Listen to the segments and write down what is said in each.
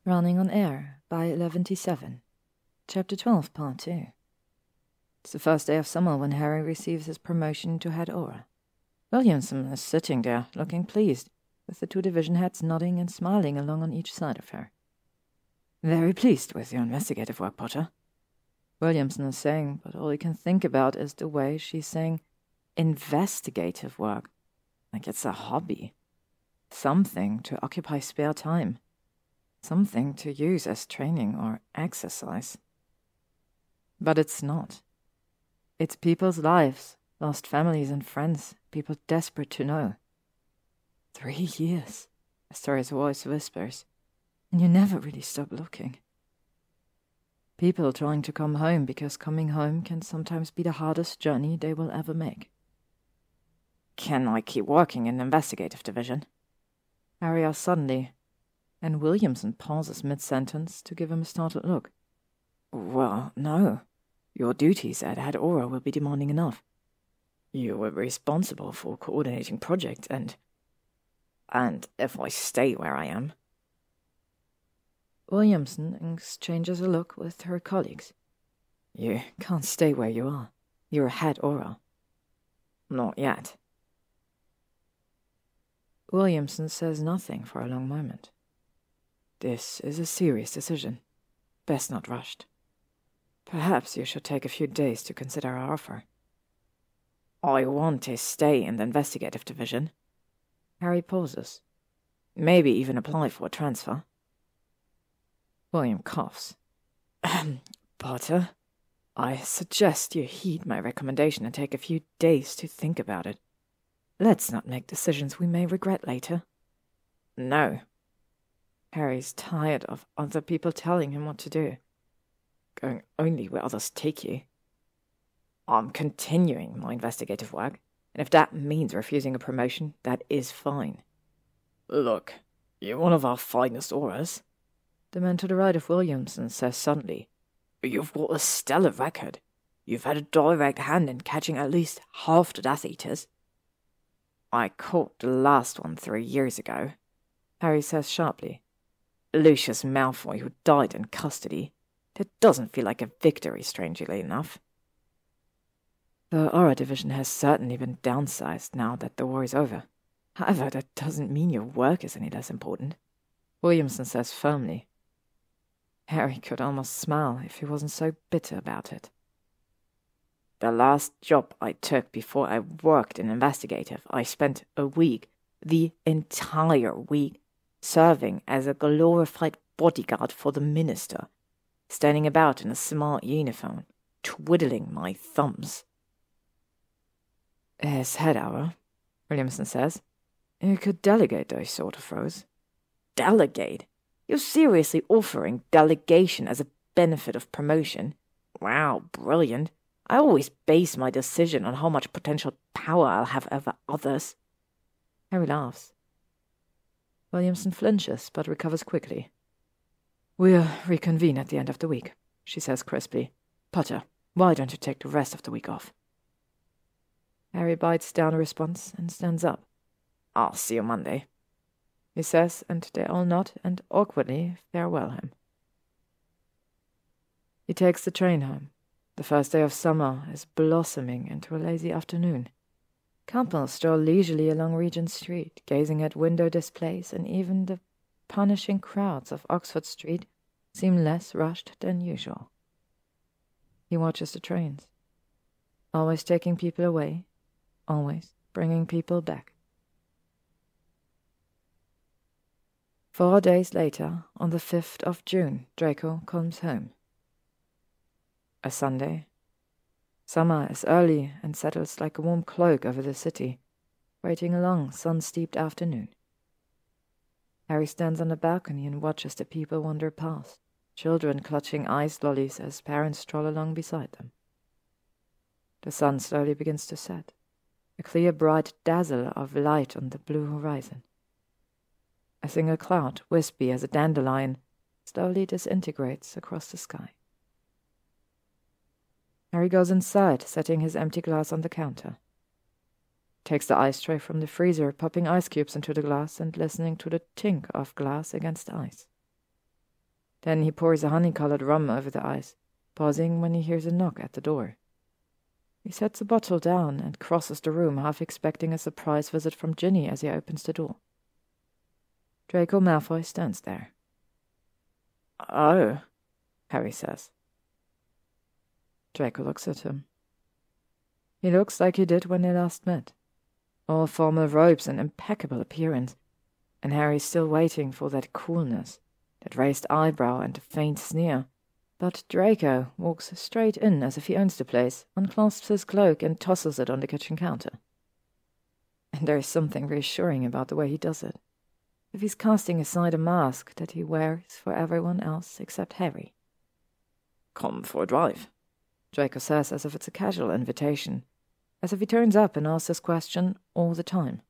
Running on Air by 11T7. Chapter 12, Part 2. It's the first day of summer when Harry receives his promotion to head Auror. Williamson is sitting there, looking pleased, with the two division heads nodding and smiling along on each side of her. "Very pleased with your investigative work, Potter," Williamson is saying, but all he can think about is the way she's saying investigative work, like it's a hobby. Something to occupy spare time. Something to use as training or exercise. But it's not. It's people's lives, lost families and friends, people desperate to know. 3 years, Astoria's voice whispers, and you never really stop looking. People trying to come home because coming home can sometimes be the hardest journey they will ever make. "Can I keep working in the investigative division?" Harry asks suddenly, and Williamson pauses mid-sentence to give him a startled look. "Well, no. Your duties at Head Auror will be demanding enough. You were responsible for coordinating projects and if I stay where I am..." Williamson exchanges a look with her colleagues. "You can't stay where you are. You're Head Auror." "Not yet." Williamson says nothing for a long moment. "This is a serious decision. Best not rushed. Perhaps you should take a few days to consider our offer." "I want to stay in the investigative division." Harry pauses. "Maybe even apply for a transfer." William coughs. "Potter, I suggest you heed my recommendation and take a few days to think about it. Let's not make decisions we may regret later." "No." Harry's tired of other people telling him what to do. Going only where others take you. "I'm continuing my investigative work, and if that means refusing a promotion, that is fine." "Look, you're one of our finest Aurors," the man to the right of Williamson says suddenly. "You've got a stellar record. You've had a direct hand in catching at least half the Death Eaters." "I caught the last one 3 years ago," Harry says sharply. "Lucius Malfoy, who died in custody. That doesn't feel like a victory, strangely enough." The Auror division has certainly been downsized now that the war is over. However, that doesn't mean your work is any less important, Williamson says firmly. Harry could almost smile if he wasn't so bitter about it. "The last job I took before I worked in investigative, I spent a week, the entire week, serving as a glorified bodyguard for the minister, standing about in a smart uniform, twiddling my thumbs." "As Head Auror," Williamson says, "you could delegate those sort of roles." "Delegate? You're seriously offering delegation as a benefit of promotion? Wow, brilliant. I always base my decision on how much potential power I'll have over others." Harry laughs. Williamson flinches, but recovers quickly. "We'll reconvene at the end of the week," she says crisply. "Potter, why don't you take the rest of the week off?" Harry bites down a response and stands up. "I'll see you Monday," he says, and they all nod and awkwardly farewell him. He takes the train home. The first day of summer is blossoming into a lazy afternoon. Couples stroll leisurely along Regent Street, gazing at window displays, and even the punishing crowds of Oxford Street seem less rushed than usual. He watches the trains, always taking people away, always bringing people back. 4 days later, on the 5th of June, Draco comes home. A Sunday. Summer is early and settles like a warm cloak over the city, waiting a long, sun-steeped afternoon. Harry stands on the balcony and watches the people wander past, children clutching ice lollies as parents stroll along beside them. The sun slowly begins to set, a clear, bright dazzle of light on the blue horizon. A single cloud, wispy as a dandelion, slowly disintegrates across the sky. Harry goes inside, setting his empty glass on the counter. Takes the ice tray from the freezer, popping ice cubes into the glass and listening to the tink of glass against ice. Then he pours a honey-coloured rum over the ice, pausing when he hears a knock at the door. He sets the bottle down and crosses the room, half expecting a surprise visit from Ginny as he opens the door. Draco Malfoy stands there. "Oh," Harry says. Draco looks at him. He looks like he did when they last met. All formal robes and impeccable appearance, and Harry's still waiting for that coolness, that raised eyebrow and faint sneer. But Draco walks straight in as if he owns the place, unclasps his cloak and tosses it on the kitchen counter. And there is something reassuring about the way he does it, if he's casting aside a mask that he wears for everyone else except Harry. "Come for a drive," Draco says, as if it's a casual invitation, as if he turns up and asks this question all the time,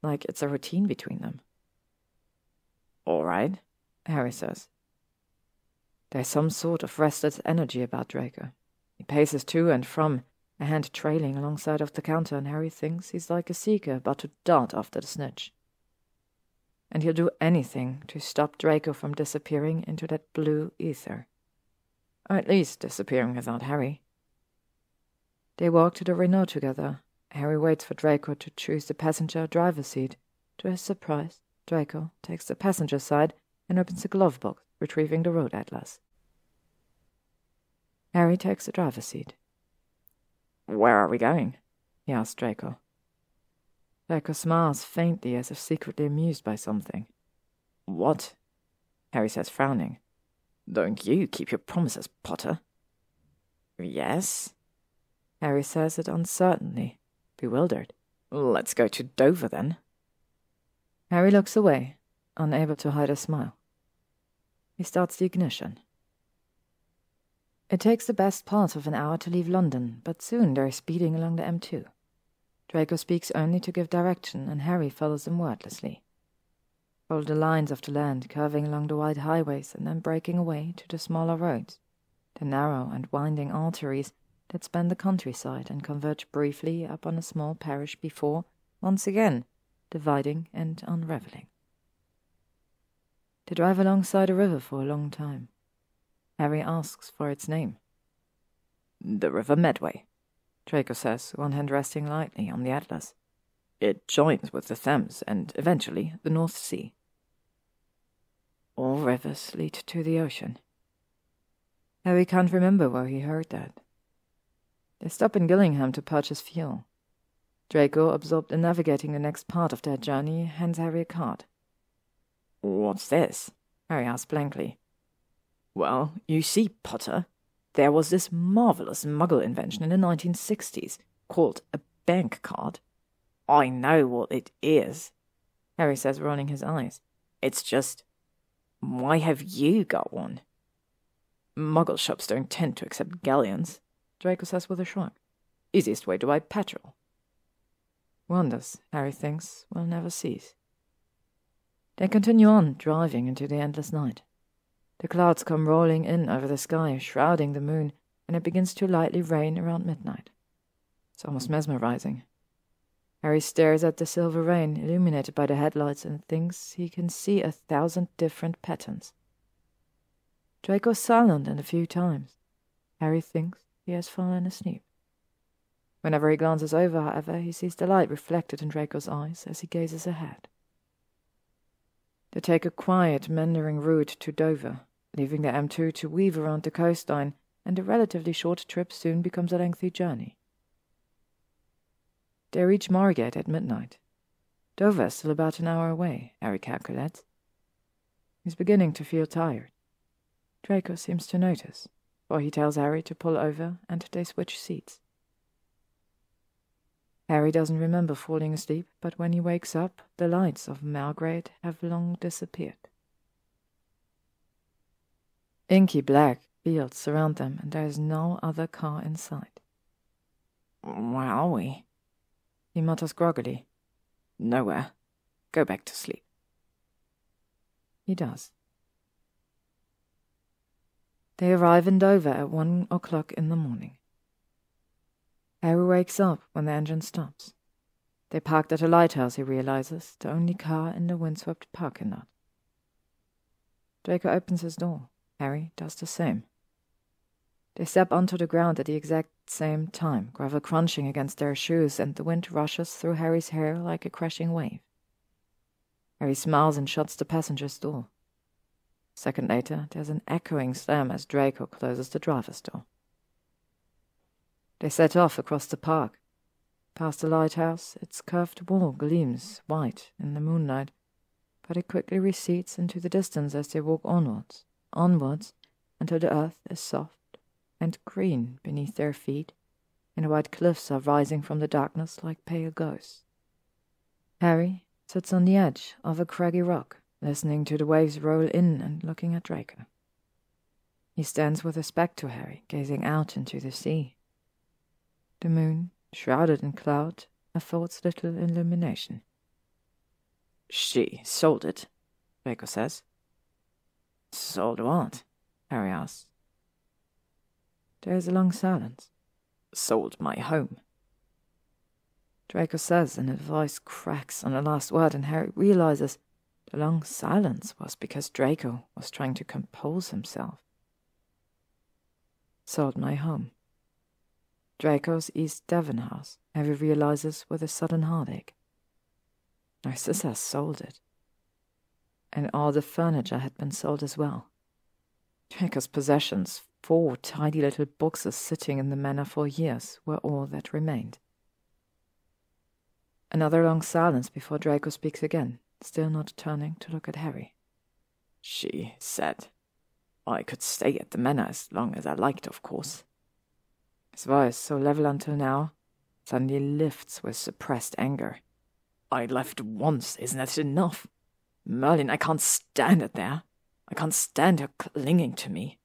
like it's a routine between them. "All right," Harry says. There's some sort of restless energy about Draco. He paces to and from, a hand trailing alongside of the counter, and Harry thinks he's like a seeker about to dart after the snitch. And he'll do anything to stop Draco from disappearing into that blue ether. Or at least disappearing without Harry. They walk to the Renault together. Harry waits for Draco to choose the passenger-driver's seat. To his surprise, Draco takes the passenger side and opens the glove box, retrieving the road atlas. Harry takes the driver's seat. "Where are we going?" he asks Draco. Draco smiles faintly, as if secretly amused by something. "What?" Harry says, frowning. "Don't you keep your promises, Potter?" "Yes," Harry says it uncertainly, bewildered. "Let's go to Dover, then." Harry looks away, unable to hide a smile. He starts the ignition. It takes the best part of an hour to leave London, but soon they're speeding along the M2. Draco speaks only to give direction, and Harry follows him wordlessly. Follow the lines of the land curving along the wide highways and then breaking away to the smaller roads, the narrow and winding arteries that span the countryside and converge briefly upon a small parish before, once again, dividing and unravelling. They drive alongside a river for a long time. Harry asks for its name. "The River Medway," Draco says, one hand resting lightly on the atlas. "It joins with the Thames and, eventually, the North Sea." "All rivers lead to the ocean." Harry can't remember where he heard that. They stop in Gillingham to purchase fuel. Draco, absorbed in navigating the next part of their journey, hands Harry a card. "What's this?" Harry asks blankly. "Well, you see, Potter, there was this marvellous Muggle invention in the 1960s called a bank card." "I know what it is," Harry says, rolling his eyes. "It's just, why have you got one?" "Muggle shops don't tend to accept galleons," Draco says with a shrug. "Easiest way to buy petrol." Wonders, Harry thinks, will never cease. They continue on, driving into the endless night. The clouds come rolling in over the sky, shrouding the moon, and it begins to lightly rain around midnight. It's almost mesmerizing. Harry stares at the silver rain, illuminated by the headlights, and thinks he can see 1,000 different patterns. Draco's silent and a few times. Harry thinks he has fallen asleep. Whenever he glances over, however, he sees the light reflected in Draco's eyes as he gazes ahead. They take a quiet, meandering route to Dover, leaving the M2 to weave around the coastline, and the relatively short trip soon becomes a lengthy journey. They reach Margate at midnight. Dover is still about an hour away, Harry calculates. He's beginning to feel tired. Draco seems to notice, for he tells Harry to pull over and they switch seats. Harry doesn't remember falling asleep, but when he wakes up, the lights of Margate have long disappeared. Inky black fields surround them, and there is no other car in sight. "Where are we?" he mutters groggily. "Nowhere. Go back to sleep." He does. They arrive in Dover at 1 o'clock in the morning. Harry wakes up when the engine stops. They parked at a lighthouse, he realizes, the only car in the windswept parking lot. Draco opens his door. Harry does the same. They step onto the ground at the exact same time, gravel crunching against their shoes, and the wind rushes through Harry's hair like a crashing wave. Harry smiles and shuts the passenger's door. A second later, there's an echoing slam as Draco closes the driver's door. They set off across the park. Past the lighthouse, its curved wall gleams white in the moonlight, but it quickly recedes into the distance as they walk onwards, until the earth is soft and green beneath their feet, and the white cliffs are rising from the darkness like pale ghosts. Harry sits on the edge of a craggy rock, listening to the waves roll in and looking at Draco. He stands with his back to Harry, gazing out into the sea. The moon, shrouded in cloud, affords little illumination. "She sold it," Draco says. "Sold what?" Harry asks. There is a long silence. "Sold my home," Draco says, and his voice cracks on the last word, and Harry realizes the long silence was because Draco was trying to compose himself. "Sold my home." Draco's East Devon house, Harry realizes with a sudden heartache. Narcissa sold it. And all the furniture had been sold as well. Draco's possessions, 4 tidy little boxes sitting in the manor for years, were all that remained. Another long silence before Draco speaks again, still not turning to look at Harry. "She said I could stay at the manor as long as I liked, of course." His voice, so level until now, suddenly lifts with suppressed anger. "I left once, isn't that enough? Merlin, I can't stand it there. I can't stand her clinging to me."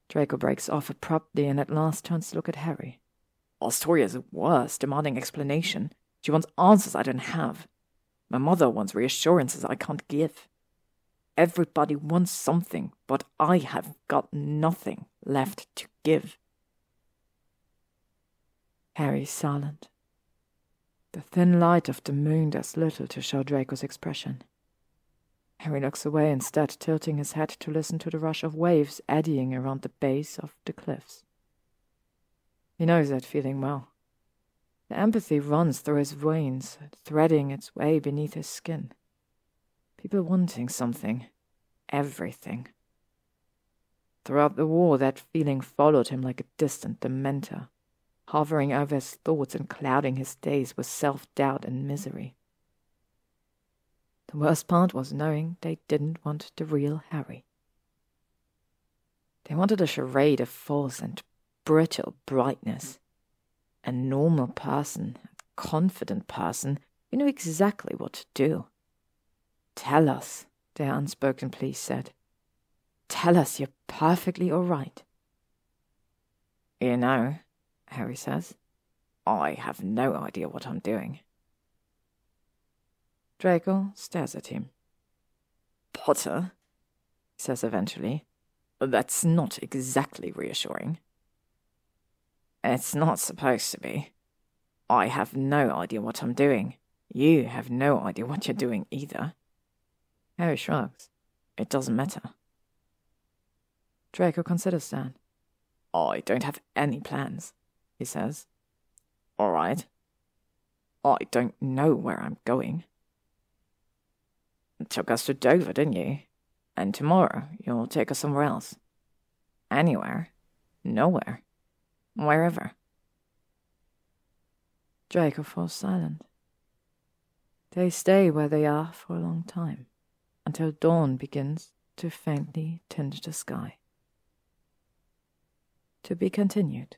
Draco breaks off abruptly and at last turns to look at Harry. "Astoria's worse, demanding explanation. She wants answers I don't have. My mother wants reassurances I can't give. Everybody wants something, but I have got nothing left to give." Harry's silent. The thin light of the moon does little to show Draco's expression. Harry looks away instead, tilting his head to listen to the rush of waves eddying around the base of the cliffs. He knows that feeling well. The empathy runs through his veins, threading its way beneath his skin. People wanting something. Everything. Throughout the war, that feeling followed him like a distant dementor, hovering over his thoughts and clouding his days with self-doubt and misery. The worst part was knowing they didn't want the real Harry. They wanted a charade of false and brittle brightness. A normal person, a confident person, who knew exactly what to do. "Tell us," their unspoken plea said. "Tell us you're perfectly all right." "You know," Harry says, "I have no idea what I'm doing." Draco stares at him. "Potter," he says eventually, "that's not exactly reassuring." "It's not supposed to be. I have no idea what I'm doing. You have no idea what you're doing either." Harry shrugs. "It doesn't matter." Draco considers that. "I don't have any plans," he says. "All right. I don't know where I'm going." "Took us to Dover, didn't you? And tomorrow you'll take us somewhere else. Anywhere. Nowhere. Wherever." Draco falls silent. They stay where they are for a long time, until dawn begins to faintly tinge the sky. To be continued.